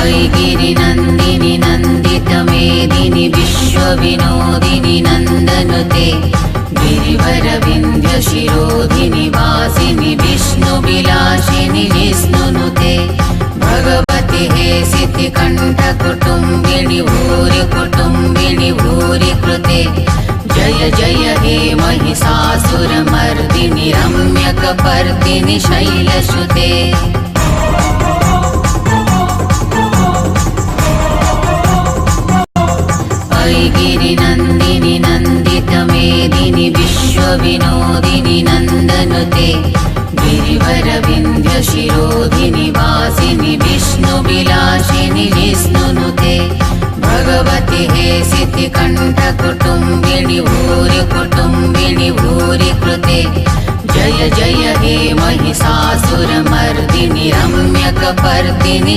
ऐगिरिनन्दिनि नन्दितमेदिनि विश्वविनोदिनि नन्दनुते गिरिवरविन्ध्यशिरोधिनि वासिनि विष्णुविलासिनि विष्णुनुते भगवति हे सिद्धिकण्ठकुटुम्बिनि भूरि कुटुम्बिनि भूरि कृते जय जय हे महिषासुरमर्दिनि रम्यकपर्दिनि शैलसुते ऐगिरिनन्दिनि नन्दितमेदिनि विश्वविनोदिनि नन्दनुते गिरिवरविन्ध्यशिरोधिनि वासिनि विष्णुविलासिनि विष्णुनुते भगवति हे सिद्धिकण्ठकुटुम्बिनि भूरि कुटुम्बिनि भूरि कृते जय जय हे महिषासुरमर्दिनि रम्यकपर्दिनि